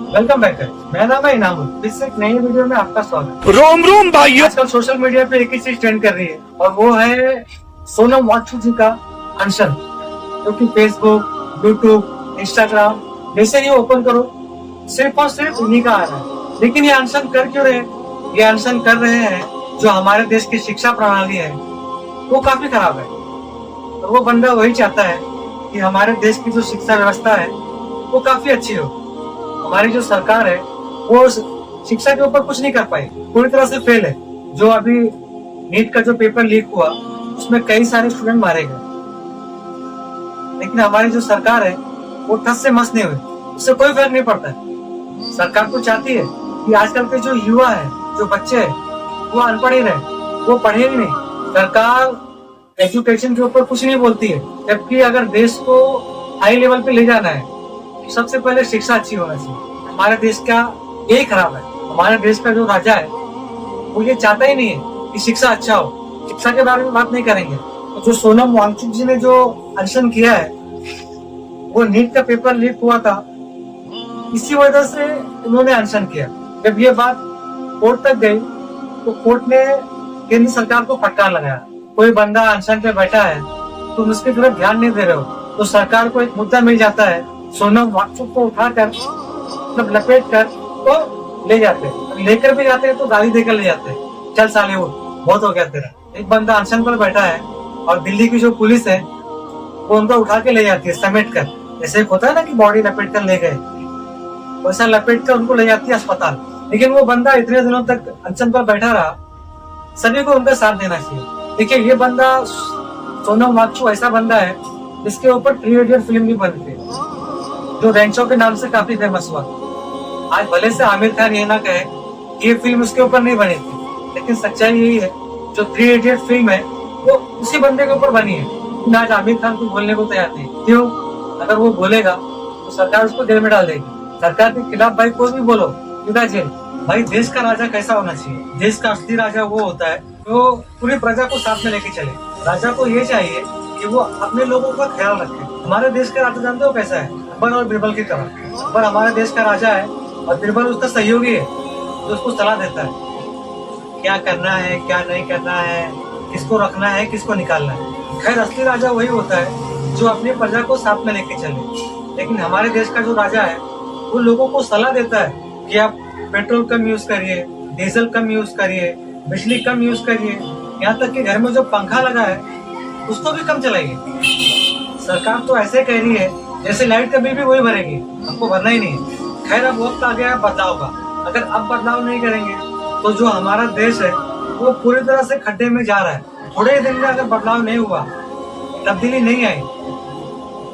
Welcome back. मेरा नाम है इनामुल। इस एक नई वीडियो में आपका स्वागत। रोम रोम भाई। आजकल सोशल मीडिया पे एक ही चीज ट्रेंड कर रही है और वो है सोनम वांगचुक जी का अनशन, जो कि फेसबुक, यूट्यूब, इंस्टाग्राम जैसे ही ओपन करो सिर्फ और सिर्फ इन्हीं का आ रहा है। लेकिन ये अनशन कर क्यों रहे? ये अनशन कर रहे हैं जो हमारे देश की शिक्षा प्रणाली है वो काफी खराब है, और वो बंदा वही चाहता है कि हमारे देश की जो शिक्षा व्यवस्था है वो काफी अच्छी हो। हमारी जो सरकार है वो शिक्षा के ऊपर कुछ नहीं कर पाई, पूरी तरह से फेल है। जो अभी नीट का जो पेपर लीक हुआ उसमें कई सारे स्टूडेंट मारे गए, लेकिन हमारी जो सरकार है वो ठस से मस नहीं हुई, उससे कोई फर्क नहीं पड़ता है। सरकार तो चाहती है कि आजकल के जो युवा है, जो बच्चे है, वो अनपढ़ ही रहे, वो पढ़े ही नहीं। सरकार एजुकेशन के ऊपर कुछ नहीं बोलती है, जबकि अगर देश को हाई लेवल पे ले जाना है सबसे पहले शिक्षा अच्छी होना चाहिए। हमारे देश का यही खराब है। हमारे देश का जो राजा है वो ये चाहता ही नहीं है कि शिक्षा अच्छा हो। शिक्षा के बारे में बात नहीं करेंगे। तो जो सोनम वांगचुक जी ने जो अनशन किया है, वो नीट का पेपर लीक हुआ था, इसी वजह से उन्होंने अनशन किया। जब ये बात कोर्ट तक गई तो कोर्ट ने केंद्र सरकार को फटकार लगाया। कोई बंदा अनशन पे बैठा है, तुम उसकी तरफ ध्यान नहीं दे रहे हो, तो सरकार को एक मुद्दा मिल जाता है, सोनम वांगचुक को उठाकर मतलब लपेट कर तो ले जाते हैं। लेकर भी जाते हैं तो गाली देकर ले जाते हैं, चल साले वो बहुत हो गया तेरा। एक बंदा अनशन पर बैठा है और दिल्ली की जो पुलिस है वो उनको उठा के ले जाती है समेट कर। जैसे होता है ना कि बॉडी लपेट कर ले गए, वैसा लपेट कर उनको ले जाती है अस्पताल। लेकिन वो बंदा इतने दिनों तक अनशन पर बैठा रहा। सभी को उनका साथ देना चाहिए। देखिए, ये बंदा सोनम वांगचुक ऐसा बंदा है जिसके ऊपर 3 इडियट फिल्म भी बनी थी, जो रैंचो के नाम से काफी फेमस हुआ। आज भले से आमिर खान ये ना कहे ये फिल्म उसके ऊपर नहीं बनी थी, लेकिन सच्चाई यही है, जो 3 इडियट फिल्म है वो उसी बंदे के ऊपर बनी है। आज आमिर खान को बोलने को तैयार नहीं। क्यों? अगर वो बोलेगा तो सरकार उसको जेल में डाल देगी। सरकार के खिलाफ भाई कोई भी बोलो, सीधा जेल। भाई देश का राजा कैसा होना चाहिए? देश का असली राजा वो होता है जो पूरी प्रजा को साथ में लेके चले। राजा को ये चाहिए कि वो अपने लोगों का ख्याल रखे। हमारे देश का राजा जानते हो कैसा है? अकबर और बीरबल की तरह। अकबर हमारे देश का राजा है और बीरबल उसका सहयोगी है, जो उसको सलाह देता है क्या करना है, क्या नहीं करना है, किसको रखना है, किसको निकालना है। खैर, असली राजा वही होता है जो अपनी प्रजा को साथ में लेके चले। लेकिन हमारे देश का जो राजा है वो लोगों को सलाह देता है कि आप पेट्रोल कम यूज करिए, डीजल कम यूज करिए, बिजली कम यूज करिए, यहाँ तक कि घर में जो पंखा लगा है उसको भी कम चलाइए। सरकार तो ऐसे कह रही है जैसे लाइट का बिल भी वही भरेगी, हमको भरना ही नहीं है। खैर, अब वक्त आ गया है बदलाव का। अगर अब बदलाव नहीं करेंगे तो जो हमारा देश है वो पूरी तरह से खड्डे में जा रहा है। थोड़े ही दिन में अगर बदलाव नहीं हुआ, तब्दीली नहीं आई,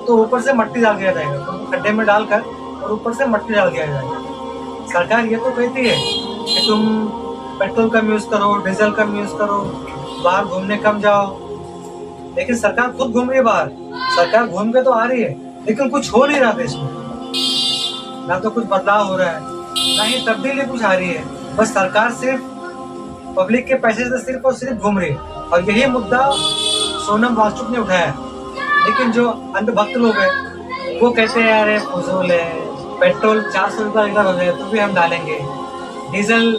तो ऊपर से मट्टी डाल दिया जाएगा। तो खड्डे में डालकर और ऊपर से मट्टी डाल दिया जाएगा। सरकार ये तो कहती है कि तुम पेट्रोल कम यूज करो, डीजल कम यूज करो, बाहर घूमने कम जाओ, लेकिन सरकार खुद घूम रही है बाहर। सरकार घूम के तो आ रही है, लेकिन कुछ हो नहीं रहा देश में। ना तो कुछ बदलाव हो रहा है, ना ही तब्दीली कुछ आ रही है। बस सरकार सिर्फ पब्लिक के पैसे से सिर्फ और सिर्फ घूम रही है। और यही मुद्दा सोनम वांगचुक ने उठाया है। लेकिन जो अंधभक्त लोग हैं वो कहते हैं अरे फजूल है, पेट्रोल 400 रुपये लीटर हो जाए तो भी हम डालेंगे, डीजल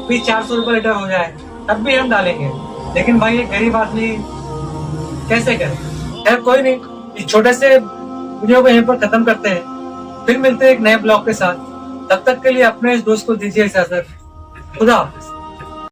भी 400 रुपये लीटर हो जाए तब भी हम डालेंगे। लेकिन भाई, ये गरीब आदमी कैसे करे? खैर, कोई नहीं, इस छोटे से वीडियो को यहीं पर खत्म करते हैं। फिर मिलते हैं एक नए ब्लॉग के साथ। तब तक के लिए अपने इस दोस्त को दीजिए इजाजत। खुदा हाफिज।